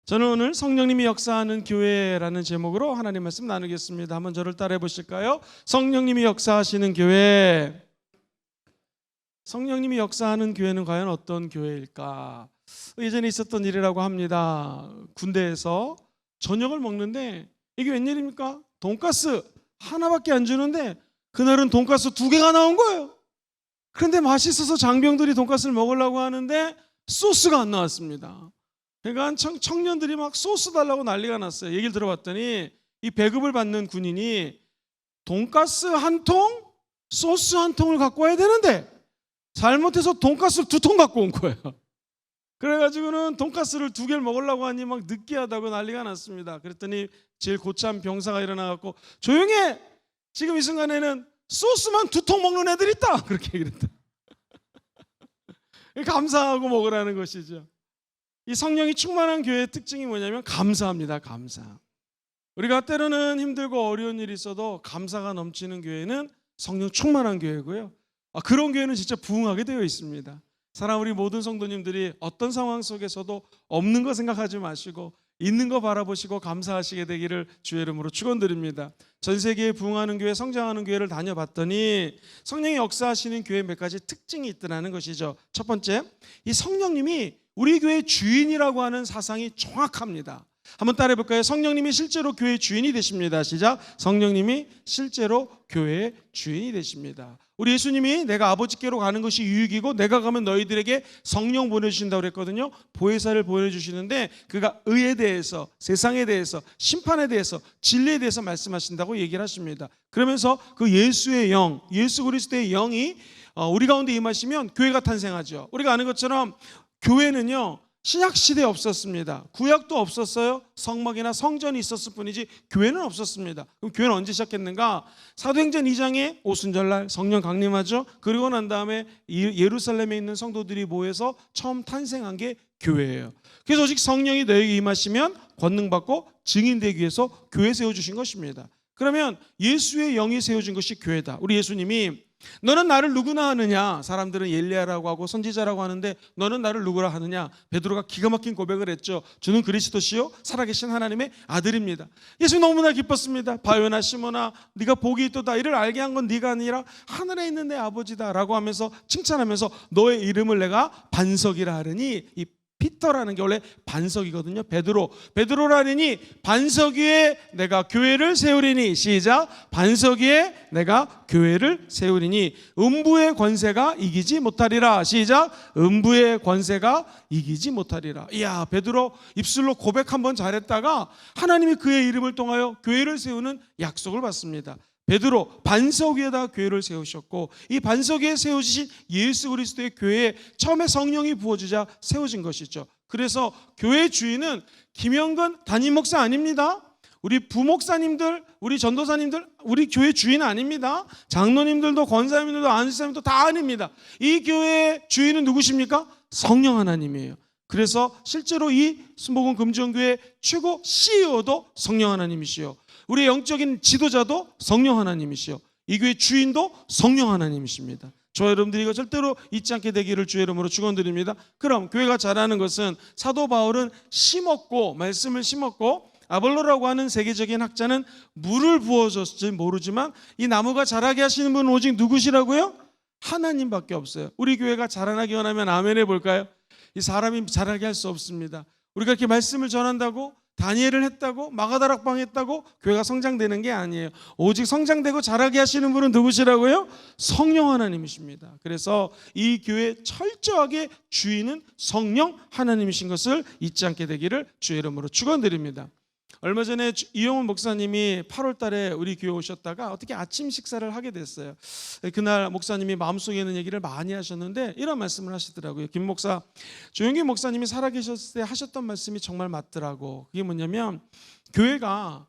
저는 오늘 성령님이 역사하는 교회라는 제목으로 하나님 말씀 나누겠습니다. 한번 저를 따라해 보실까요? 성령님이 역사하시는 교회. 성령님이 역사하는 교회는 과연 어떤 교회일까? 예전에 있었던 일이라고 합니다. 군대에서 저녁을 먹는데 이게 웬일입니까? 돈가스 하나밖에 안 주는데 그날은 돈가스 2개가 나온 거예요. 그런데 맛있어서 장병들이 돈가스를 먹으려고 하는데 소스가 안 나왔습니다. 그러니까 청년들이 막 소스 달라고 난리가 났어요. 얘기를 들어봤더니 이 배급을 받는 군인이 돈가스 한 통, 소스 한 통을 갖고 와야 되는데 잘못해서 돈가스를 2통 갖고 온 거예요. 그래가지고는 돈가스를 2개를 먹으려고 하니 막 느끼하다고 난리가 났습니다. 그랬더니 제일 고참 병사가 일어나갖고 조용히 해! 지금 이 순간에는 소스만 2통 먹는 애들 있다! 그렇게 얘기를 했다. 감사하고 먹으라는 것이죠. 이 성령이 충만한 교회의 특징이 뭐냐면 감사합니다. 감사. 우리가 때로는 힘들고 어려운 일이 있어도 감사가 넘치는 교회는 성령 충만한 교회고요. 그런 교회는 진짜 부흥하게 되어 있습니다. 사랑 우리 모든 성도님들이 어떤 상황 속에서도 없는 거 생각하지 마시고 있는 거 바라보시고 감사하시게 되기를 주의 이름으로 축원드립니다. 전 세계에 부흥하는 교회, 성장하는 교회를 다녀봤더니 성령이 역사하시는 교회의 몇 가지 특징이 있더라는 것이죠. 첫 번째, 이 성령님이 우리 교회의 주인이라고 하는 사상이 정확합니다. 한번 따라해 볼까요? 성령님이 실제로 교회의 주인이 되십니다. 시작. 성령님이 실제로 교회의 주인이 되십니다. 우리 예수님이 내가 아버지께로 가는 것이 유익이고 내가 가면 너희들에게 성령 보내주신다고 그랬거든요. 보혜사를 보내주시는데 그가 의에 대해서, 세상에 대해서, 심판에 대해서, 진리에 대해서 말씀하신다고 얘기를 하십니다. 그러면서 그 예수의 영, 예수 그리스도의 영이 우리 가운데 임하시면 교회가 탄생하죠. 우리가 아는 것처럼 교회는요 신약시대에 없었습니다. 구약도 없었어요. 성막이나 성전이 있었을 뿐이지 교회는 없었습니다. 그럼 교회는 언제 시작했는가? 사도행전 2장에 오순절날 성령 강림하죠. 그리고 난 다음에 예루살렘에 있는 성도들이 모여서 처음 탄생한 게 교회예요. 그래서 오직 성령이 너에게 임하시면 권능받고 증인되기 위해서 교회 세워주신 것입니다. 그러면 예수의 영이 세워진 것이 교회다. 우리 예수님이 너는 나를 누구나 하느냐? 사람들은 엘리야라고 하고 선지자라고 하는데 너는 나를 누구라 하느냐? 베드로가 기가 막힌 고백을 했죠. 주는 그리스도시요 살아계신 하나님의 아들입니다. 예수 너무나 기뻤습니다. 바요나 시몬아 네가 복이 있도다. 이를 알게 한 건 네가 아니라 하늘에 있는 내 아버지다 라고 하면서 칭찬하면서 너의 이름을 내가 반석이라 하르니 이 피터라는 게 원래 반석이거든요. 베드로라니 반석 위에 내가 교회를 세우리니. 시작. 반석 위에 내가 교회를 세우리니 음부의 권세가 이기지 못하리라. 시작. 음부의 권세가 이기지 못하리라. 이야, 베드로 입술로 고백 한번 잘했다가 하나님이 그의 이름을 통하여 교회를 세우는 약속을 받습니다. 베드로 반석 위에다 교회를 세우셨고 이 반석 위에 세워지신 예수 그리스도의 교회에 처음에 성령이 부어지자 세워진 것이죠. 그래서 교회 주인은 김영근 담임 목사 아닙니다. 우리 부목사님들, 우리 전도사님들, 우리 교회 주인 아닙니다. 장로님들도 권사님들도 안수사님도 다 아닙니다. 이 교회의 주인은 누구십니까? 성령 하나님이에요. 그래서 실제로 이 순복음 금정교회 최고 CEO도 성령 하나님이시요, 우리의 영적인 지도자도 성령 하나님이시요, 이 교회 주인도 성령 하나님이십니다. 저와 여러분들이 이거 절대로 잊지 않게 되기를 주의 이름으로 축원드립니다. 그럼 교회가 자라는 것은 사도 바울은 심었고 말씀을 심었고 아볼로라고 하는 세계적인 학자는 물을 부어줬을지 모르지만 이 나무가 자라게 하시는 분은 오직 누구시라고요? 하나님밖에 없어요. 우리 교회가 자라나기 원하면 아멘 해볼까요? 이 사람이 자라게 할 수 없습니다. 우리가 이렇게 말씀을 전한다고 다니엘을 했다고 마가다락방 했다고 교회가 성장되는 게 아니에요. 오직 성장되고 자라게 하시는 분은 누구시라고요? 성령 하나님이십니다. 그래서 이 교회 철저하게 주인은 성령 하나님이신 것을 잊지 않게 되기를 주의 이름으로 축원드립니다. 얼마 전에 이용훈 목사님이 8월 달에 우리 교회 오셨다가 어떻게 아침 식사를 하게 됐어요. 그날 목사님이 마음속에 있는 얘기를 많이 하셨는데 이런 말씀을 하시더라고요. 김 목사, 조영기 목사님이 살아계셨을 때 하셨던 말씀이 정말 맞더라고. 그게 뭐냐면 교회가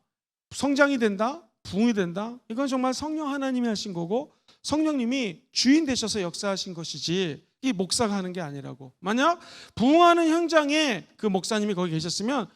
성장이 된다, 부흥이 된다, 이건 정말 성령 하나님이 하신 거고 성령님이 주인 되셔서 역사하신 것이지 이 목사가 하는 게 아니라고. 만약 부흥하는 현장에 그 목사님이 거기 계셨으면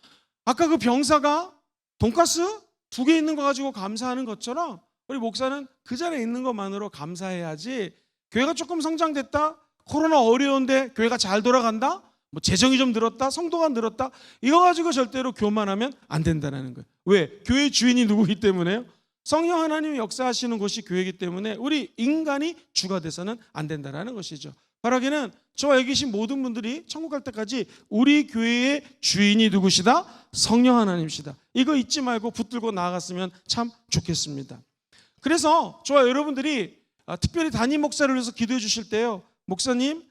아까 그 병사가 돈가스 2개 있는 거 가지고 감사하는 것처럼 우리 목사는 그 자리에 있는 것만으로 감사해야지. 교회가 조금 성장됐다, 코로나 어려운데 교회가 잘 돌아간다, 뭐 재정이 좀 늘었다, 성도가 늘었다, 이거 가지고 절대로 교만하면 안 된다는 거예요. 왜? 교회 주인이 누구기 때문에요? 성령 하나님이 역사하시는 곳이 교회이기 때문에 우리 인간이 주가 돼서는 안 된다는 것이죠. 바라기는 저와 여기 계신 모든 분들이 천국 갈 때까지 우리 교회의 주인이 누구시다? 성령 하나님이시다. 이거 잊지 말고 붙들고 나아갔으면 참 좋겠습니다. 그래서 저와 여러분들이 특별히 담임 목사를 위해서 기도해 주실 때요, 목사님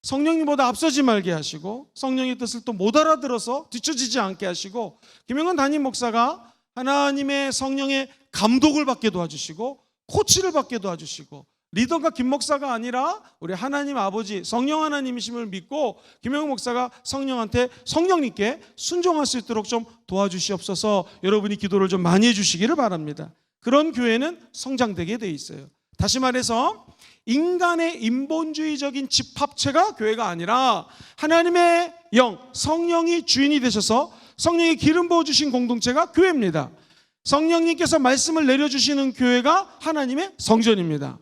성령님보다 앞서지 말게 하시고 성령의 뜻을 또 못 알아들어서 뒤처지지 않게 하시고, 김영건 담임 목사가 하나님의 성령의 감독을 받게 도와주시고 코치를 받게 도와주시고, 리더가 김 목사가 아니라 우리 하나님 아버지 성령 하나님이심을 믿고 김영건 목사가 성령님께 순종할 수 있도록 좀 도와주시옵소서. 여러분이 기도를 좀 많이 해주시기를 바랍니다. 그런 교회는 성장되게 돼 있어요. 다시 말해서 인간의 인본주의적인 집합체가 교회가 아니라 하나님의 영, 성령이 주인이 되셔서 성령이 기름 부어주신 공동체가 교회입니다. 성령님께서 말씀을 내려주시는 교회가 하나님의 성전입니다.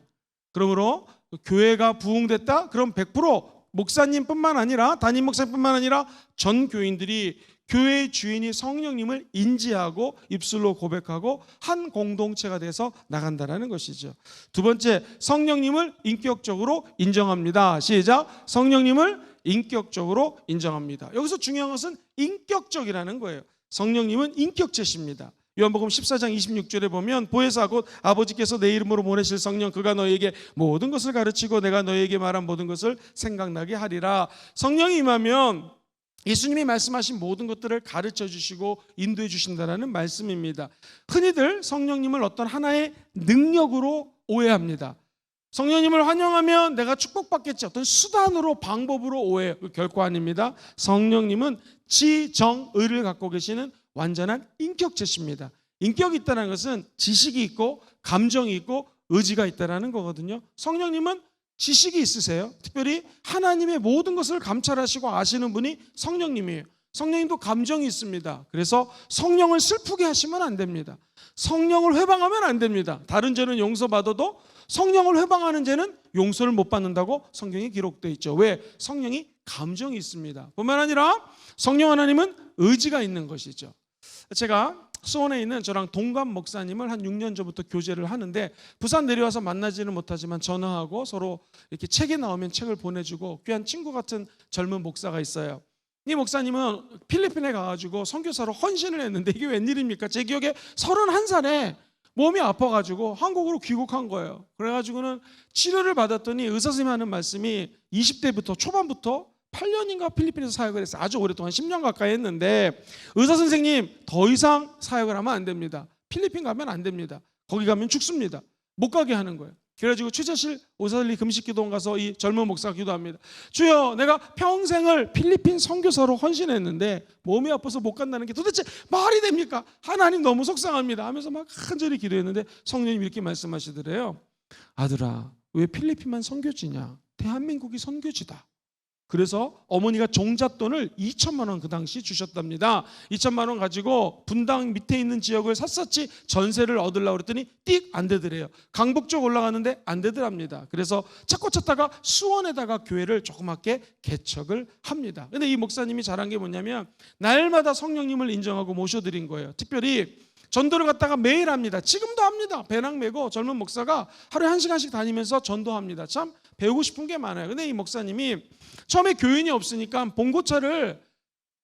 그러므로 교회가 부흥됐다? 그럼 100% 목사님뿐만 아니라 담임 목사님뿐만 아니라 전 교인들이 교회의 주인이 성령님을 인지하고 입술로 고백하고 한 공동체가 돼서 나간다는 것이죠. 두 번째, 성령님을 인격적으로 인정합니다. 시작. 성령님을 인격적으로 인정합니다. 여기서 중요한 것은 인격적이라는 거예요. 성령님은 인격체십니다. 요한복음 14장 26절에 보면 보혜사 곧 아버지께서 내 이름으로 보내실 성령, 그가 너에게 모든 것을 가르치고 내가 너에게 말한 모든 것을 생각나게 하리라. 성령이 임하면 예수님이 말씀하신 모든 것들을 가르쳐 주시고 인도해 주신다는 말씀입니다. 흔히들 성령님을 어떤 하나의 능력으로 오해합니다. 성령님을 환영하면 내가 축복받겠지, 어떤 수단으로 방법으로 오해해요. 결코 아닙니다. 성령님은 지정의를 갖고 계시는 완전한 인격체십니다. 인격이 있다는 것은 지식이 있고 감정이 있고 의지가 있다는 거거든요. 성령님은 지식이 있으세요. 특별히 하나님의 모든 것을 감찰하시고 아시는 분이 성령님이에요. 성령님도 감정이 있습니다. 그래서 성령을 슬프게 하시면 안 됩니다. 성령을 회방하면 안 됩니다. 다른 죄는 용서받아도 성령을 회방하는 죄는 용서를 못 받는다고 성경에 기록되어 있죠. 왜? 성령이 감정이 있습니다. 뿐만 아니라 성령 하나님은 의지가 있는 것이죠. 제가 수원에 있는 저랑 동갑 목사님을 한 6년 전부터 교제를 하는데, 부산 내려와서 만나지는 못하지만 전화하고 서로 이렇게 책이 나오면 책을 보내주고 귀한 친구 같은 젊은 목사가 있어요. 이 목사님은 필리핀에 가가지고 선교사로 헌신을 했는데, 이게 웬일입니까? 제 기억에 31살에 몸이 아파가지고 한국으로 귀국한 거예요. 그래가지고는 치료를 받았더니 의사 선생님이 하는 말씀이 20대부터 초반부터 8년인가 필리핀에서 사역을 했어요. 아주 오랫동안 10년 가까이 했는데, 의사 선생님 더 이상 사역을 하면 안 됩니다. 필리핀 가면 안 됩니다. 거기 가면 죽습니다. 못 가게 하는 거예요. 그래가지고 최재실 오사들리 금식기도원 가서 이 젊은 목사가 기도합니다. 주여, 내가 평생을 필리핀 선교사로 헌신했는데 몸이 아파서 못 간다는 게 도대체 말이 됩니까? 하나님 너무 속상합니다 하면서 막 간절히 기도했는데 성령님이 이렇게 말씀하시더래요. 아들아, 왜 필리핀만 선교지냐? 대한민국이 선교지다. 그래서 어머니가 종잣돈을 2천만 원 그 당시 주셨답니다. 2천만 원 가지고 분당 밑에 있는 지역을 샅샅이 전세를 얻으려고 그랬더니 띡 안 되더래요. 강북 쪽 올라가는데 안 되더랍니다. 그래서 찾고 찾다가 수원에다가 교회를 조그맣게 개척을 합니다. 근데 이 목사님이 잘한 게 뭐냐면 날마다 성령님을 인정하고 모셔드린 거예요. 특별히 전도를 갖다가 매일 합니다. 지금도 합니다. 배낭 메고 젊은 목사가 하루에 1시간씩 다니면서 전도합니다. 참 배우고 싶은 게 많아요. 근데 이 목사님이 처음에 교인이 없으니까 봉고차를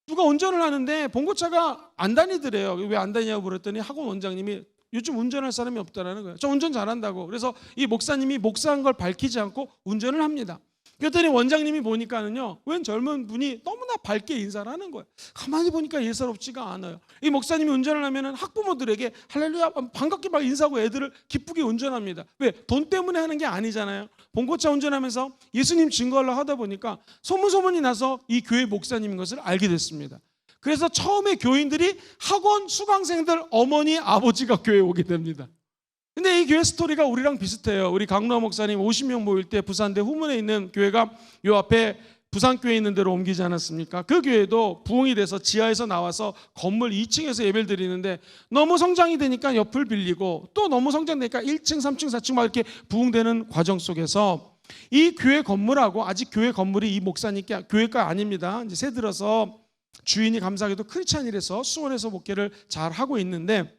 누가 운전을 하는데 봉고차가 안 다니더래요. 왜 안 다니냐고 물었더니 학원 원장님이 요즘 운전할 사람이 없다라는 거예요. 저 운전 잘한다고. 그래서 이 목사님이 목사한 걸 밝히지 않고 운전을 합니다. 그랬더니 원장님이 보니까는요, 웬 젊은 분이 너무나 밝게 인사를 하는 거예요. 가만히 보니까 예사롭지가 않아요. 이 목사님이 운전을 하면은 학부모들에게 할렐루야 반갑게 막 인사하고 애들을 기쁘게 운전합니다. 왜? 돈 때문에 하는 게 아니잖아요. 봉고차 운전하면서 예수님 증거하려고 하다 보니까 소문이 나서 이 교회 목사님인 것을 알게 됐습니다. 그래서 처음에 교인들이 학원 수강생들 어머니 아버지가 교회에 오게 됩니다. 근데 이 교회 스토리가 우리랑 비슷해요. 우리 강로아 목사님 50명 모일 때 부산대 후문에 있는 교회가 요 앞에 부산교회 있는 데로 옮기지 않았습니까? 그 교회도 부흥이 돼서 지하에서 나와서 건물 2층에서 예배를 드리는데 너무 성장이 되니까 옆을 빌리고 또 너무 성장되니까 1층, 3층, 4층 막 이렇게 부흥되는 과정 속에서 이 교회 건물하고 아직 교회 건물이 이 목사님께 교회가 아닙니다. 이제 새 들어서 주인이 감사하게도 크리스찬이라서 수원에서 목회를 잘 하고 있는데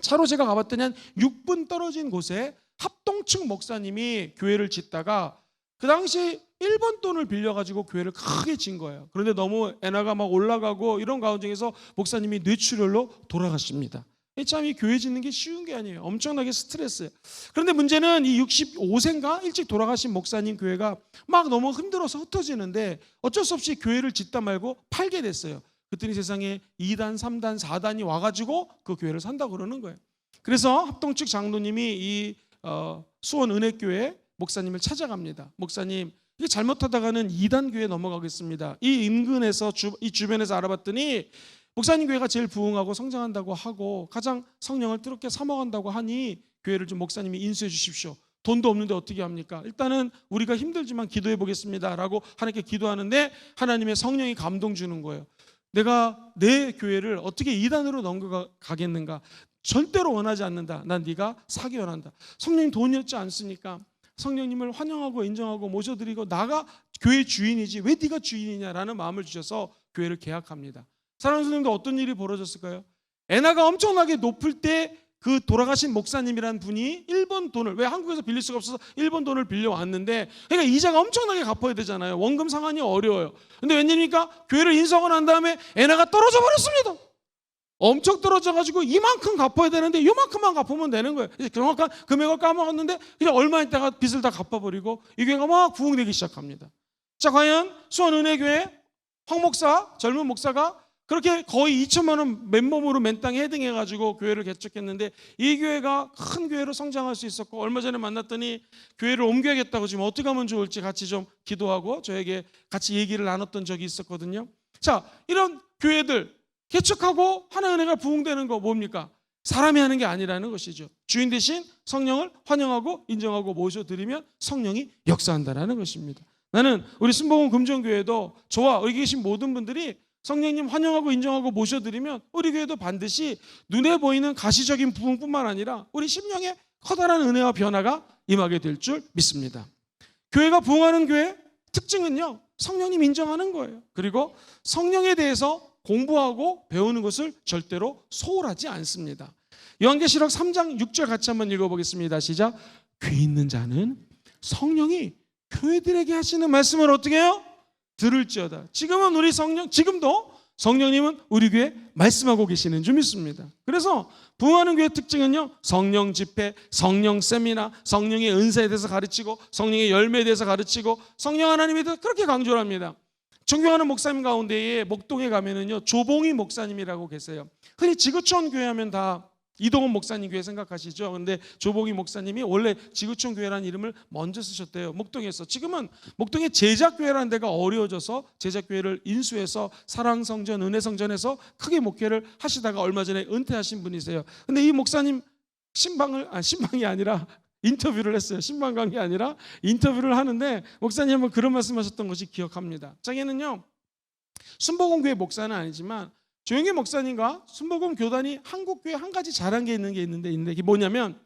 차로 제가 가봤더니 한 6분 떨어진 곳에 합동측 목사님이 교회를 짓다가 그 당시 일본 돈을 빌려가지고 교회를 크게 진 거예요. 그런데 너무 엔화가 막 올라가고 이런 가운데에서 목사님이 뇌출혈로 돌아가십니다. 참 이 교회 짓는 게 쉬운 게 아니에요. 엄청나게 스트레스예요. 그런데 문제는 이 65세인가 일찍 돌아가신 목사님 교회가 막 너무 힘들어서 흩어지는데 어쩔 수 없이 교회를 짓다 말고 팔게 됐어요. 그랬더니 세상에 2단, 3단, 4단이 와가지고 그 교회를 산다고 그러는 거예요. 그래서 합동측 장로님이 이 수원 은혜교회 목사님을 찾아갑니다. 목사님, 이게 잘못하다가는 2단 교회 넘어가겠습니다. 이 인근에서 이 주변에서 알아봤더니 목사님 교회가 제일 부흥하고 성장한다고 하고 가장 성령을 뜨겁게 사모한다고 하니 교회를 좀 목사님이 인수해 주십시오. 돈도 없는데 어떻게 합니까? 일단은 우리가 힘들지만 기도해 보겠습니다 라고 하나님께 기도하는데 하나님의 성령이 감동 주는 거예요. 내가 내 교회를 어떻게 2단으로 넘어가겠는가? 절대로 원하지 않는다. 난 네가 사기 원한다. 성령님 돈이 없지 않습니까? 성령님을 환영하고 인정하고 모셔드리고 나가 교회 주인이지 왜 네가 주인이냐라는 마음을 주셔서 교회를 개학합니다. 사랑하는 성도님도 어떤 일이 벌어졌을까요? 엔화가 엄청나게 높을 때 그 돌아가신 목사님이라는 분이 일본 돈을, 왜 한국에서 빌릴 수가 없어서 일본 돈을 빌려왔는데, 그러니까 이자가 엄청나게 갚아야 되잖아요. 원금 상환이 어려워요. 근데 웬일입니까? 교회를 인수하고 난 다음에 엔화가 떨어져 버렸습니다. 엄청 떨어져가지고 이만큼 갚아야 되는데 이만큼만 갚으면 되는 거예요. 정확한 금액을 까먹었는데 그냥 얼마 있다가 빚을 다 갚아버리고 이 교회가 막 부흥되기 시작합니다. 자, 과연 수원은혜교회 황 목사, 젊은 목사가 그렇게 거의 2천만 원 맨몸으로 맨땅에 헤딩해가지고 교회를 개척했는데 이 교회가 큰 교회로 성장할 수 있었고, 얼마 전에 만났더니 교회를 옮겨야겠다고 지금 어떻게 하면 좋을지 같이 좀 기도하고 저에게 같이 얘기를 나눴던 적이 있었거든요. 자, 이런 교회들 개척하고 하나의 은혜가 부흥되는 거 뭡니까? 사람이 하는 게 아니라는 것이죠. 주인 대신 성령을 환영하고 인정하고 모셔드리면 성령이 역사한다는 것입니다. 나는 우리 신봉원 금정교회도 저와 여기 계신 모든 분들이 성령님 환영하고 인정하고 모셔드리면 우리 교회도 반드시 눈에 보이는 가시적인 부흥뿐만 아니라 우리 심령에 커다란 은혜와 변화가 임하게 될 줄 믿습니다. 교회가 부흥하는 교회 특징은요, 성령님 인정하는 거예요. 그리고 성령에 대해서 공부하고 배우는 것을 절대로 소홀하지 않습니다. 요한계시록 3장 6절 같이 한번 읽어보겠습니다. 시작. 귀 있는 자는 성령이 교회들에게 하시는 말씀을 어떻게 해요? 들을지어다. 지금도 성령님은 우리 교회에 말씀하고 계시는 줄 믿습니다. 그래서 부흥하는 교회 특징은요, 성령 집회, 성령 세미나, 성령의 은사에 대해서 가르치고 성령의 열매에 대해서 가르치고 성령 하나님에 대해서 그렇게 강조를 합니다. 존경하는 목사님 가운데에 목동에 가면은요, 조봉희 목사님이라고 계세요. 흔히 지구촌 교회 하면 다 이동원 목사님 교회 생각하시죠. 근데 조봉희 목사님이 원래 지구촌 교회라는 이름을 먼저 쓰셨대요. 목동에서. 지금은 목동에 제작교회라는 데가 어려워져서 제작교회를 인수해서 사랑성전, 은혜성전에서 크게 목회를 하시다가 얼마 전에 은퇴하신 분이세요. 근데 이 목사님 신방이 아니라 인터뷰를 했어요. 신방 강의 아니라 인터뷰를 하는데 목사님 한번 그런 말씀하셨던 것이 기억합니다. 자기는요, 순복음교회 목사는 아니지만 조영기 목사님과 순복음 교단이 한국교회 한 가지 잘한 게 있는데 이게 뭐냐면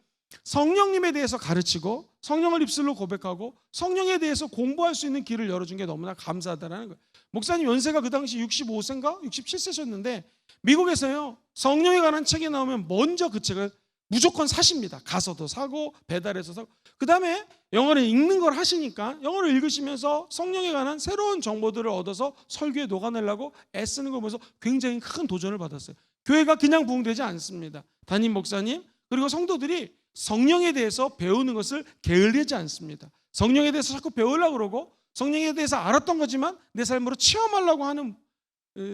성령님에 대해서 가르치고 성령을 입술로 고백하고 성령에 대해서 공부할 수 있는 길을 열어준 게 너무나 감사하다는 거예요. 목사님 연세가 그 당시 65세인가 67세셨는데 미국에서요, 성령에 관한 책이 나오면 먼저 그 책을 무조건 사십니다. 가서도 사고 배달해서 사고. 그 다음에 영어를 읽는 걸 하시니까 영어를 읽으시면서 성령에 관한 새로운 정보들을 얻어서 설교에 녹아내려고 애쓰는 걸 보면서 굉장히 큰 도전을 받았어요. 교회가 그냥 부흥되지 않습니다. 담임 목사님 그리고 성도들이 성령에 대해서 배우는 것을 게을리하지 않습니다. 성령에 대해서 자꾸 배우려고 그러고 성령에 대해서 알았던 거지만 내 삶으로 체험하려고 하는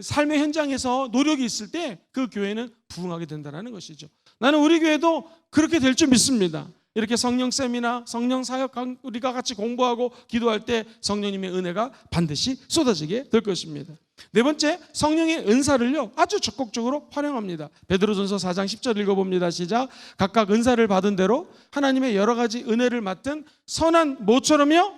삶의 현장에서 노력이 있을 때 그 교회는 부흥하게 된다는 것이죠. 나는 우리 교회도 그렇게 될 줄 믿습니다. 이렇게 성령 세미나, 성령 사역 우리가 같이 공부하고 기도할 때 성령님의 은혜가 반드시 쏟아지게 될 것입니다. 네 번째, 성령의 은사를요 아주 적극적으로 활용합니다. 베드로전서 4장 10절 읽어봅니다. 시작. 각각 은사를 받은 대로 하나님의 여러 가지 은혜를 맡은 선한 모처럼요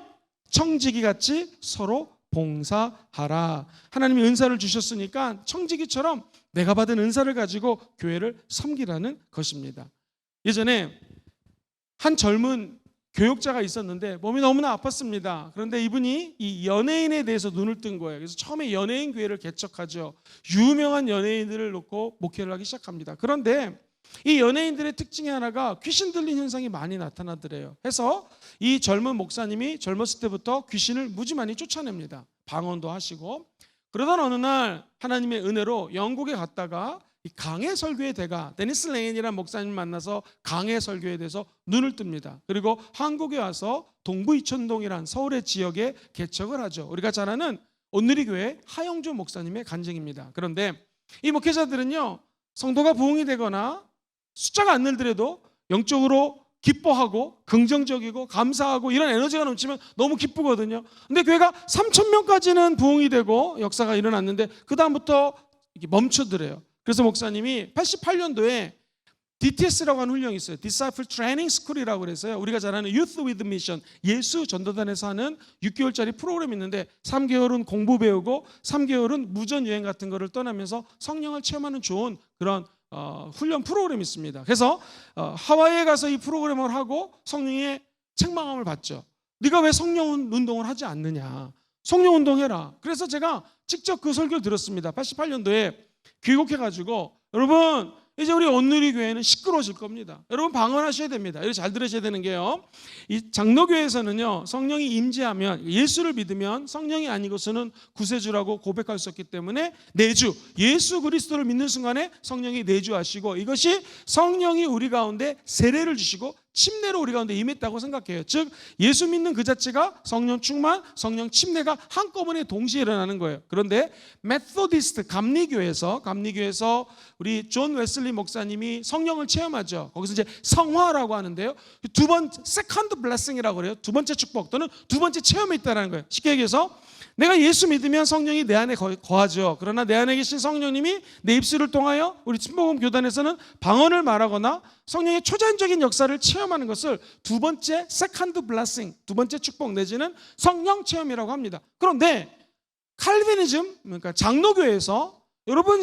청지기 같이 서로 봉사하라. 하나님이 은사를 주셨으니까 청지기처럼 내가 받은 은사를 가지고 교회를 섬기라는 것입니다. 예전에 한 젊은 교역자가 있었는데 몸이 너무나 아팠습니다. 그런데 이분이 이 연예인에 대해서 눈을 뜬 거예요. 그래서 처음에 연예인 교회를 개척하죠. 유명한 연예인들을 놓고 목회를 하기 시작합니다. 그런데 이 연예인들의 특징이 하나가 귀신 들린 현상이 많이 나타나더래요. 해서 이 젊은 목사님이 젊었을 때부터 귀신을 무지 많이 쫓아냅니다. 방언도 하시고. 그러던 어느 날 하나님의 은혜로 영국에 갔다가 이 강해 설교의 대가 데니스 레인이라는 목사님 만나서 강해 설교에 대해서 눈을 뜹니다. 그리고 한국에 와서 동부 이천동이란 서울의 지역에 개척을 하죠. 우리가 잘 아는 온누리교회 하영조 목사님의 간증입니다. 그런데 이 목회자들은요, 성도가 부흥이 되거나 숫자가 안 늘더라도 영적으로 기뻐하고 긍정적이고 감사하고 이런 에너지가 넘치면 너무 기쁘거든요. 근데 교회가 3,000명까지는 부흥이 되고 역사가 일어났는데 그 다음부터 멈추더래요. 그래서 목사님이 88년도에 DTS라고 하는 훈련이 있어요. Disciple Training School이라고 그래서요. 우리가 잘 아는 Youth with Mission, 예수 전도단에서 하는 6개월짜리 프로그램이 있는데 3개월은 공부 배우고 3개월은 무전 여행 같은 거를 떠나면서 성령을 체험하는 좋은 그런 훈련 프로그램이 있습니다. 그래서 하와이에 가서 이 프로그램을 하고 성령의 책망함을 받죠. 네가 왜 성령 운동을 하지 않느냐. 성령 운동해라. 그래서 제가 직접 그 설교를 들었습니다. 88년도에 귀국해가지고 여러분 이제 우리 온누리교회는 시끄러워질 겁니다. 여러분 방언하셔야 됩니다. 이렇게 잘 들으셔야 되는 게요, 이 장로교회에서는요 성령이 임재하면 예수를 믿으면 성령이 아니고서는 구세주라고 고백할 수 없기 때문에 내주, 예수 그리스도를 믿는 순간에 성령이 내주하시고 이것이 성령이 우리 가운데 세례를 주시고 침례로 우리 가운데 임했다고 생각해요. 즉 예수 믿는 그 자체가 성령 충만, 성령 침례가 한꺼번에 동시에 일어나는 거예요. 그런데 메소디스트 감리교에서 우리 존 웨슬리 목사님이 성령을 체험하죠. 거기서 이제 성화라고 하는데요, 두 번째 세컨드 블레싱이라고 그래요. 두 번째 축복 또는 두 번째 체험이 있다는 거예요. 쉽게 얘기해서 내가 예수 믿으면 성령이 내 안에 거하죠. 그러나 내 안에 계신 성령님이 내 입술을 통하여 우리 친복음 교단에서는 방언을 말하거나 성령의 초자연적인 역사를 체험하는 것을 두 번째 세컨드 블레싱, 두 번째 축복 내지는 성령 체험이라고 합니다. 그런데 칼비니즘, 그러니까 장로교에서 여러분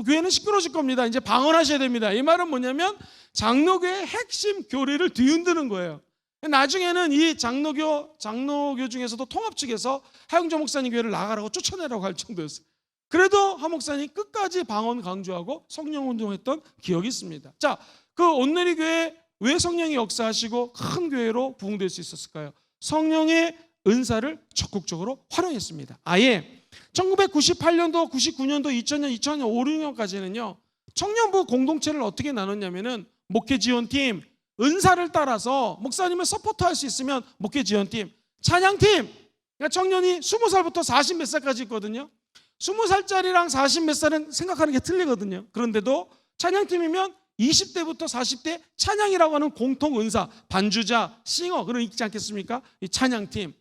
교회는 시끄러워질 겁니다. 이제 방언하셔야 됩니다. 이 말은 뭐냐면 장로교의 핵심 교리를 뒤흔드는 거예요. 나중에는 이 장로교 중에서도 통합 측에서 하영조 목사님 교회를 나가라고 쫓아내라고 할 정도였어요. 그래도 하 목사님 끝까지 방언 강조하고 성령 운동했던 기억이 있습니다. 자, 그 온누리 교회 왜 성령이 역사하시고 큰 교회로 부흥될 수 있었을까요? 성령의 은사를 적극적으로 활용했습니다. 아예 1998년도, 99년도, 2000년, 2000년, 5, 6년까지는요 청년부 공동체를 어떻게 나눴냐면은 목회 지원팀, 은사를 따라서 목사님을 서포트할 수 있으면 목회 지원팀, 찬양팀. 그러니까 청년이 20살부터 40 몇 살까지 있거든요. 20살짜리랑 40 몇 살은 생각하는 게 틀리거든요. 그런데도 찬양팀이면 20대부터 40대 찬양이라고 하는 공통 은사, 반주자, 싱어 그런 있지 않겠습니까? 이 찬양팀.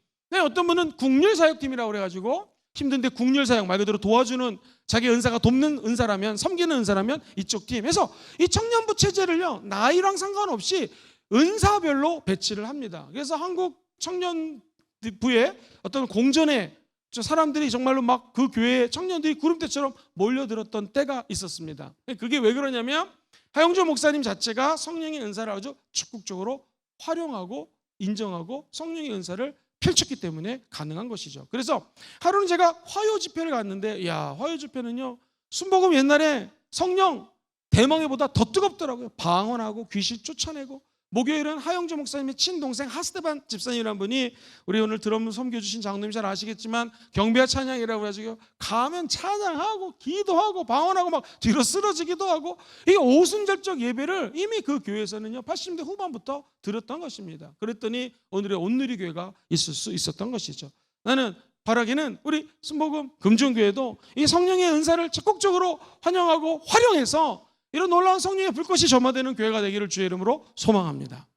어떤 분은 국률사역팀이라고 그래가지고 힘든데 국률사역 말 그대로 도와주는, 자기 은사가 돕는 은사라면, 섬기는 은사라면 이쪽 팀. 그래서 이 청년부 체제를요 나이랑 상관없이 은사별로 배치를 합니다. 그래서 한국 청년부의 어떤 공전에 사람들이 정말로 막 그 교회에 청년들이 구름대처럼 몰려들었던 때가 있었습니다. 그게 왜 그러냐면 하영조 목사님 자체가 성령의 은사를 아주 적극적으로 활용하고 인정하고 성령의 은사를 펼쳤기 때문에 가능한 것이죠. 그래서 하루는 제가 화요 집회를 갔는데, 화요 집회는요 순복음 옛날에 성령 대망회보다 더 뜨겁더라고요. 방언하고 귀신 쫓아내고. 목요일은 하영조 목사님의 친동생 하스테반 집사님이라는 분이, 우리 오늘 드럼 섬겨주신 장로님 잘 아시겠지만 경배와 찬양이라고 해가지고 가면 찬양하고 기도하고 방언하고 막 뒤로 쓰러지기도 하고, 이 오순절적 예배를 이미 그 교회에서는요 80대 후반부터 드렸던 것입니다. 그랬더니 오늘의 온누리교회가 있을 수 있었던 것이죠. 나는 바라기는 우리 순복음 금종교회도 이 성령의 은사를 적극적으로 환영하고 활용해서 이런 놀라운 성령의 불꽃이 점화되는 교회가 되기를 주의 이름으로 소망합니다.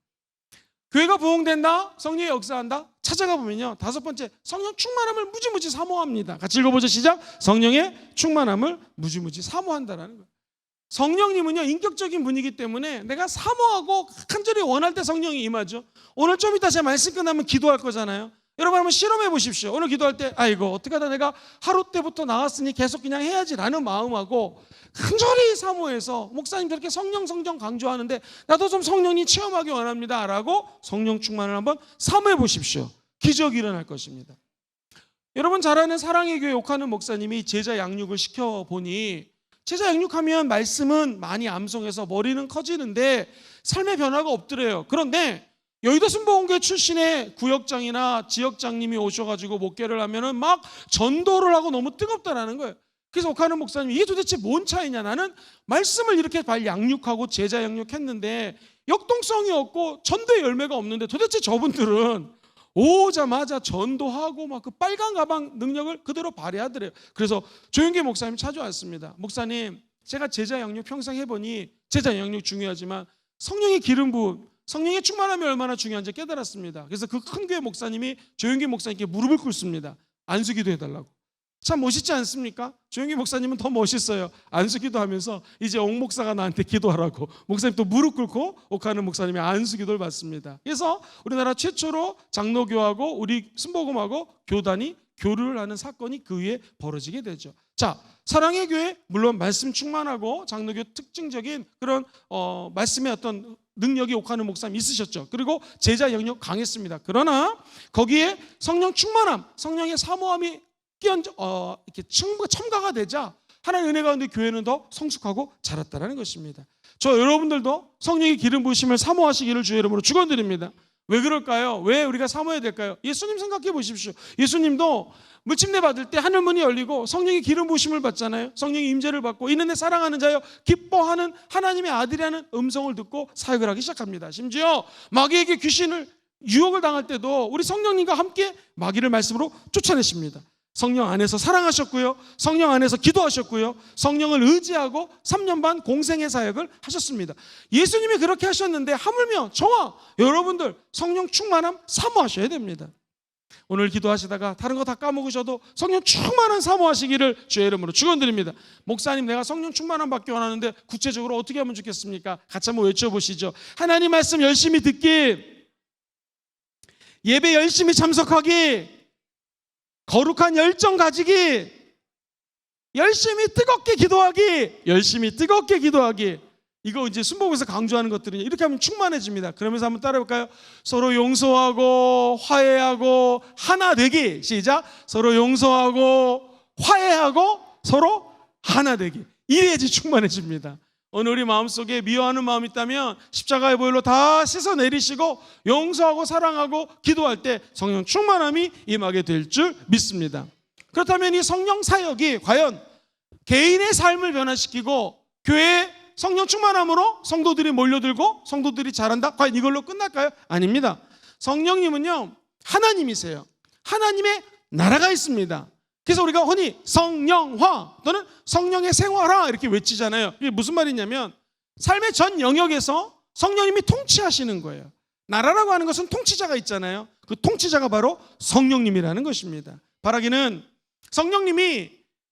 교회가 부흥된다, 성령이 역사한다. 찾아가 보면요 5번째, 성령 충만함을 무지무지 사모합니다. 같이 읽어보죠. 시작. 성령의 충만함을 무지무지 사모한다라는 거예요. 성령님은요 인격적인 분이기 때문에 내가 사모하고 간절히 원할 때 성령이 임하죠. 오늘 좀 이따 제 말씀 끝나면 기도할 거잖아요. 여러분 한번 실험해 보십시오. 오늘 기도할 때 아이고 어떡하다 내가 하루 때부터 나왔으니 계속 그냥 해야지라는 마음하고 간절히 사모해서 목사님 저렇게 성령 강조하는데 나도 좀 성령님 체험하기 원합니다 라고 성령 충만을 한번 사모해 보십시오. 기적이 일어날 것입니다. 여러분 잘 아는 사랑의 교회 옥하는 목사님이 제자 양육을 시켜보니 제자 양육하면 말씀은 많이 암송해서 머리는 커지는데 삶의 변화가 없더래요. 그런데 여의도 순복음교회 출신의 구역장이나 지역장님이 오셔가지고 목회를 하면은 막 전도를 하고 너무 뜨겁다라는 거예요. 그래서 옥하는 목사님이 이게 도대체 뭔 차이냐, 나는 말씀을 이렇게 양육하고 제자 양육했는데 역동성이 없고 전도의 열매가 없는데 도대체 저분들은 오자마자 전도하고 막 그 빨간 가방 능력을 그대로 발휘하더래요. 그래서 조영기 목사님 찾아왔습니다. 목사님 제가 제자 양육 평생 해보니 제자 양육 중요하지만 성령의 기름 부음, 성령의 충만함이 얼마나 중요한지 깨달았습니다. 그래서 그 큰 교회 목사님이 조영기 목사님께 무릎을 꿇습니다. 안수기도 해달라고. 참 멋있지 않습니까? 조영기 목사님은 더 멋있어요. 안수기도 하면서 이제 옥 목사가 나한테 기도하라고 목사님 또 무릎 꿇고 옥하는 목사님이 안수기도를 받습니다. 그래서 우리나라 최초로 장로교하고 우리 순복음하고 교단이 교류를 하는 사건이 그 위에 벌어지게 되죠. 자, 사랑의 교회 물론 말씀 충만하고 장로교 특징적인 그런 말씀의 어떤 능력이 옥하는 목사님 있으셨죠. 그리고 제자 영역 강했습니다. 그러나 거기에 성령 충만함, 성령의 사모함이 이렇게 첨가가 되자 하나님의 은혜 가운데 교회는 더 성숙하고 자랐다는 것입니다. 저 여러분들도 성령의 기름 부으심을 사모하시기를 주의 이름으로 축원드립니다. 왜 그럴까요? 왜 우리가 사모해야 될까요? 예수님 생각해 보십시오. 예수님도 물침례 받을 때 하늘문이 열리고 성령의 기름 부으심을 받잖아요. 성령의 임재를 받고 이는 내 사랑하는 자여 기뻐하는 하나님의 아들이라는 음성을 듣고 사역을 하기 시작합니다. 심지어 마귀에게 귀신을 유혹을 당할 때도 우리 성령님과 함께 마귀를 말씀으로 쫓아내십니다. 성령 안에서 사랑하셨고요, 성령 안에서 기도하셨고요, 성령을 의지하고 3년 반 공생의 사역을 하셨습니다. 예수님이 그렇게 하셨는데 하물며 저와 여러분들 성령 충만함 사모하셔야 됩니다. 오늘 기도하시다가 다른 거 다 까먹으셔도 성령 충만한 사모하시기를 주의 이름으로 축원드립니다. 목사님 내가 성령 충만함 받기 원하는데 구체적으로 어떻게 하면 좋겠습니까? 같이 한번 외쳐보시죠. 하나님 말씀 열심히 듣기, 예배 열심히 참석하기, 거룩한 열정 가지기, 열심히 뜨겁게 기도하기, 열심히 뜨겁게 기도하기. 이거 이제 순복음에서 강조하는 것들이 이렇게 하면 충만해집니다. 그러면서 한번 따라해볼까요? 서로 용서하고 화해하고 하나 되기. 시작. 서로 용서하고 화해하고 서로 하나 되기. 이래야지 충만해집니다. 오늘 우리 마음속에 미워하는 마음이 있다면 십자가의 보혈로 다 씻어내리시고 용서하고 사랑하고 기도할 때 성령 충만함이 임하게 될 줄 믿습니다. 그렇다면 이 성령 사역이 과연 개인의 삶을 변화시키고 교회의 성령 충만함으로 성도들이 몰려들고 성도들이 잘한다? 과연 이걸로 끝날까요? 아닙니다. 성령님은요 하나님이세요. 하나님의 나라가 있습니다. 그래서 우리가 흔히 성령화 또는 성령의 생활화 이렇게 외치잖아요. 이게 무슨 말이냐면 삶의 전 영역에서 성령님이 통치하시는 거예요. 나라라고 하는 것은 통치자가 있잖아요. 그 통치자가 바로 성령님이라는 것입니다. 바라기는 성령님이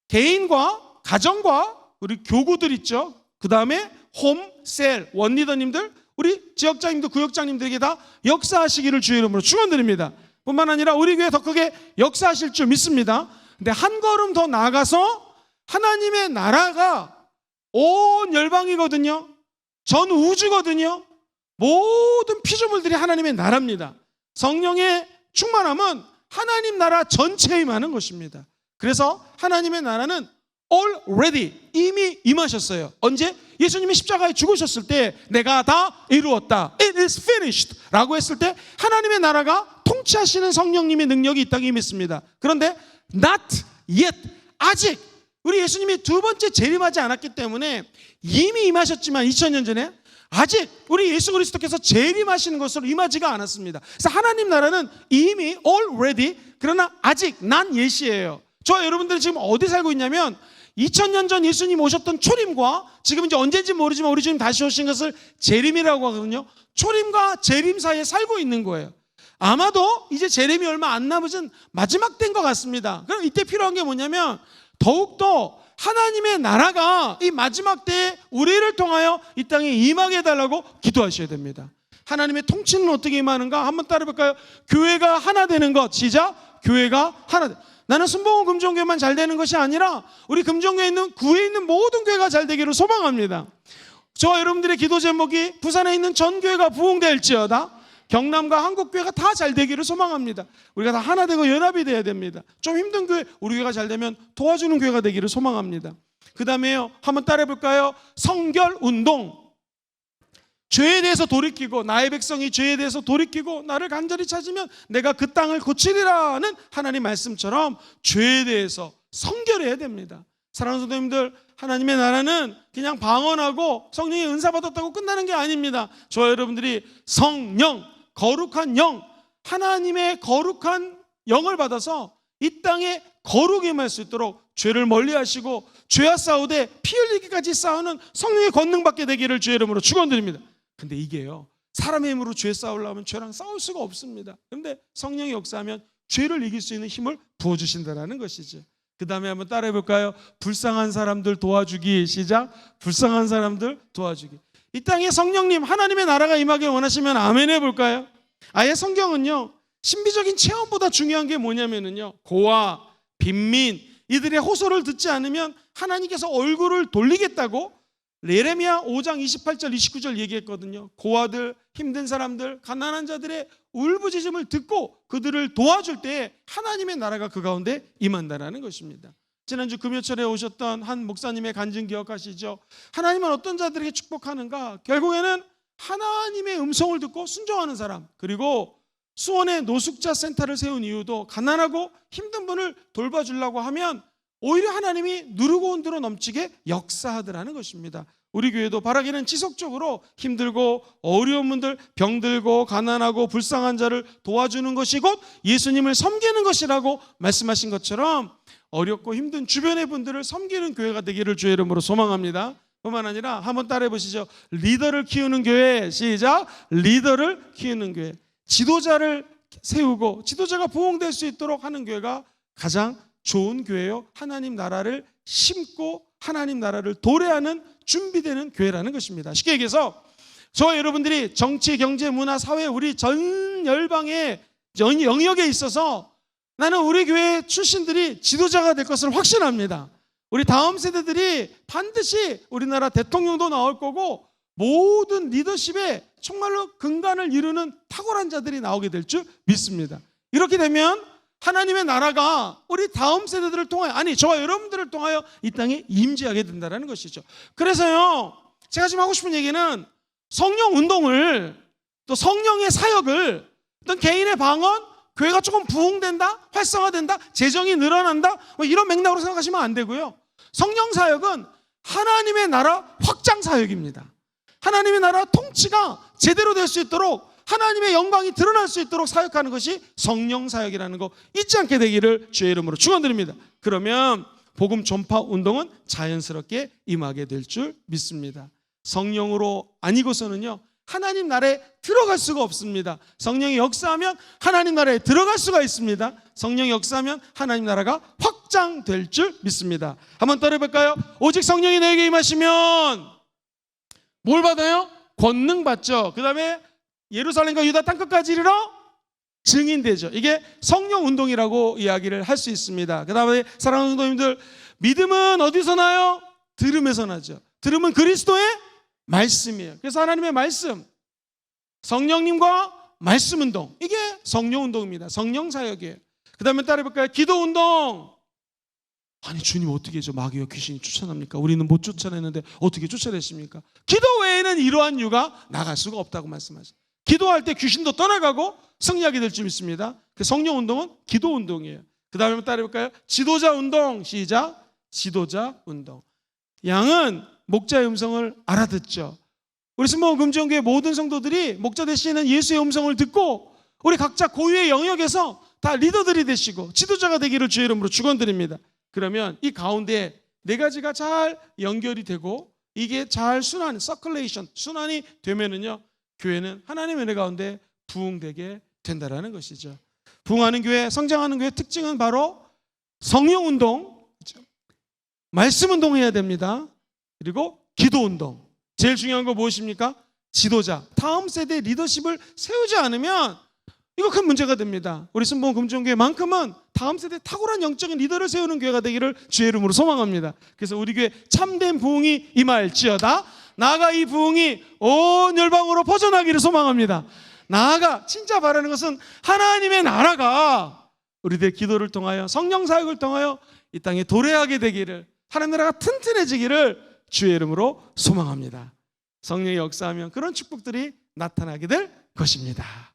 개인과 가정과 우리 교구들 있죠. 그 다음에 홈, 셀, 원리더님들, 우리 지역장님들, 구역장님들에게 다 역사하시기를 주의 이름으로 축원드립니다. 뿐만 아니라 우리 교회 더 크게 역사하실 줄 믿습니다. 근데 한 걸음 더 나아가서 하나님의 나라가 온 열방이거든요. 전 우주거든요. 모든 피조물들이 하나님의 나라입니다. 성령의 충만함은 하나님 나라 전체에 임하는 것입니다. 그래서 하나님의 나라는 already 이미 임하셨어요. 언제? 예수님이 십자가에 죽으셨을 때 내가 다 이루었다. It is finished 라고 했을 때 하나님의 나라가 통치하시는 성령님의 능력이 이 땅에 임했습니다. 그런데 not yet, 아직 우리 예수님이 두 번째 재림하지 않았기 때문에 이미 임하셨지만 2000년 전에 아직 우리 예수 그리스도께서 재림하시는 것으로 임하지가 않았습니다. 그래서 하나님 나라는 이미 already, 그러나 아직 not yet이에요. 저와 여러분들은 지금 어디 살고 있냐면 2000년 전 예수님 오셨던 초림과 지금 이제 언제인지 모르지만 우리 주님 다시 오신 것을 재림이라고 하거든요. 초림과 재림 사이에 살고 있는 거예요. 아마도 이제 재림이 얼마 안 남은 마지막 때인 것 같습니다. 그럼 이때 필요한 게 뭐냐면 더욱더 하나님의 나라가 이 마지막 때에 우리를 통하여 이 땅에 임하게 해달라고 기도하셔야 됩니다. 하나님의 통치는 어떻게 임하는가? 한번 따라볼까요? 교회가 하나 되는 것. 시작. 교회가 하나 되. 나는 순복음 금종교회만 잘 되는 것이 아니라 우리 금종교회에 있는 구에 있는 모든 교회가 잘 되기를 소망합니다. 저와 여러분들의 기도 제목이 부산에 있는 전 교회가 부흥될지어다, 경남과 한국교회가 다 잘 되기를 소망합니다. 우리가 다 하나 되고 연합이 돼야 됩니다. 좀 힘든 교회, 우리 교회가 잘 되면 도와주는 교회가 되기를 소망합니다. 그 다음에요, 한번 따라해볼까요? 성결운동. 죄에 대해서 돌이키고, 나의 백성이 죄에 대해서 돌이키고 나를 간절히 찾으면 내가 그 땅을 고치리라는 하나님 말씀처럼 죄에 대해서 성결해야 됩니다. 사랑하는 성도님들, 하나님의 나라는 그냥 방언하고 성령의 은사 받았다고 끝나는 게 아닙니다. 저와 여러분들이 성령, 거룩한 영, 하나님의 거룩한 영을 받아서 이 땅에 거룩이 임할 수 있도록 죄를 멀리하시고 죄와 싸우되 피 흘리기까지 싸우는 성령의 권능 받게 되기를 주의 이름으로 축원드립니다. 근데 이게요, 사람의 힘으로 죄 싸우려면 죄랑 싸울 수가 없습니다. 그런데 성령이 역사하면 죄를 이길 수 있는 힘을 부어주신다는 것이죠. 그 다음에 한번 따라해 볼까요? 불쌍한 사람들 도와주기. 시작. 불쌍한 사람들 도와주기. 이 땅에 성령님, 하나님의 나라가 임하길 원하시면 아멘 해볼까요? 아예 성경은요, 신비적인 체험보다 중요한 게 뭐냐면요, 고아, 빈민 이들의 호소를 듣지 않으면 하나님께서 얼굴을 돌리겠다고 예레미야 5장 28절 29절 얘기했거든요. 고아들, 힘든 사람들, 가난한 자들의 울부짖음을 듣고 그들을 도와줄 때 하나님의 나라가 그 가운데 임한다는 것입니다. 지난주 금요철에 오셨던 한 목사님의 간증 기억하시죠? 하나님은 어떤 자들에게 축복하는가? 결국에는 하나님의 음성을 듣고 순종하는 사람, 그리고 수원에 노숙자 센터를 세운 이유도 가난하고 힘든 분을 돌봐주려고 하면 오히려 하나님이 누르고 온대로 넘치게 역사하더라는 것입니다. 우리 교회도 바라기는 지속적으로 힘들고 어려운 분들, 병들고 가난하고 불쌍한 자를 도와주는 것이 곧 예수님을 섬기는 것이라고 말씀하신 것처럼 어렵고 힘든 주변의 분들을 섬기는 교회가 되기를 주의 이름으로 소망합니다. 뿐만 아니라 한번 따라해 보시죠. 리더를 키우는 교회. 시작. 리더를 키우는 교회. 지도자를 세우고 지도자가 부흥될 수 있도록 하는 교회가 가장 좋은 교회요, 하나님 나라를 심고 하나님 나라를 도래하는 준비되는 교회라는 것입니다. 쉽게 얘기해서 저와 여러분들이 정치, 경제, 문화, 사회, 우리 전 열방의 영역에 있어서 나는 우리 교회 출신들이 지도자가 될 것을 확신합니다. 우리 다음 세대들이 반드시 우리나라 대통령도 나올 거고 모든 리더십에 정말로 근간을 이루는 탁월한 자들이 나오게 될 줄 믿습니다. 이렇게 되면 하나님의 나라가 우리 다음 세대들을 통하여, 아니 저와 여러분들을 통하여 이 땅에 임재하게 된다는 것이죠. 그래서요, 제가 지금 하고 싶은 얘기는 성령 운동을, 또 성령의 사역을 어떤 개인의 방언, 교회가 조금 부흥된다, 활성화된다, 재정이 늘어난다, 뭐 이런 맥락으로 생각하시면 안 되고요. 성령 사역은 하나님의 나라 확장 사역입니다. 하나님의 나라 통치가 제대로 될 수 있도록, 하나님의 영광이 드러날 수 있도록 사역하는 것이 성령 사역이라는 거 잊지 않게 되기를 주의 이름으로 축원드립니다. 그러면 복음 전파 운동은 자연스럽게 임하게 될 줄 믿습니다. 성령으로 아니고서는요, 하나님 나라에 들어갈 수가 없습니다. 성령이 역사하면 하나님 나라에 들어갈 수가 있습니다. 성령이 역사하면 하나님 나라가 확장될 줄 믿습니다. 한번 따라해볼까요? 오직 성령이 너에게 임하시면 뭘 받아요? 권능 받죠. 그 다음에 예루살렘과 유다 땅끝까지 이르러 증인되죠. 이게 성령 운동이라고 이야기를 할 수 있습니다. 그 다음에 사랑하는 성도님들, 믿음은 어디서 나요? 들음에서 나죠. 들음은 그리스도의 말씀이에요. 그래서 하나님의 말씀, 성령님과 말씀 운동, 이게 성령 운동입니다. 성령 사역이에요. 그 다음에 따라해볼까요? 기도 운동. 아니 주님 어떻게 저 마귀와 귀신이 쫓아납니까? 우리는 못 쫓아내는데 어떻게 쫓아냈습니까? 기도 외에는 이러한 유가 나갈 수가 없다고 말씀하셨어요. 기도할 때 귀신도 떠나가고 승리하게 될 줄 믿습니다. 그 성령 운동은 기도 운동이에요. 그 다음에 따라해볼까요? 지도자 운동. 시작. 지도자 운동. 양은 목자의 음성을 알아듣죠. 우리 순복음 금지원교회 모든 성도들이 목자 되시는 예수의 음성을 듣고 우리 각자 고유의 영역에서 다 리더들이 되시고 지도자가 되기를 주의 이름으로 축원드립니다. 그러면 이 가운데 네 가지가 잘 연결이 되고 이게 잘 서큘레이션, 순환이 되면은요, 교회는 하나님의 은혜 가운데 부흥되게 된다라는 것이죠. 부흥하는 교회, 성장하는 교회 특징은 바로 성령 운동, 말씀 운동해야 됩니다. 그리고 기도 운동. 제일 중요한 거 무엇입니까? 지도자, 다음 세대의 리더십을 세우지 않으면 이거 큰 문제가 됩니다. 우리 순복음 금종교회만큼은 다음 세대 탁월한 영적인 리더를 세우는 교회가 되기를 주의 이름으로 소망합니다. 그래서 우리 교회 참된 부흥이 임할지어다. 나아가 이 부흥이 온 열방으로 퍼져나기를 소망합니다. 나아가 진짜 바라는 것은 하나님의 나라가 우리들의 기도를 통하여 성령 사역을 통하여 이 땅에 도래하게 되기를, 하나님 나라가 튼튼해지기를 주의 이름으로 소망합니다. 성령이 역사하면 그런 축복들이 나타나게 될 것입니다.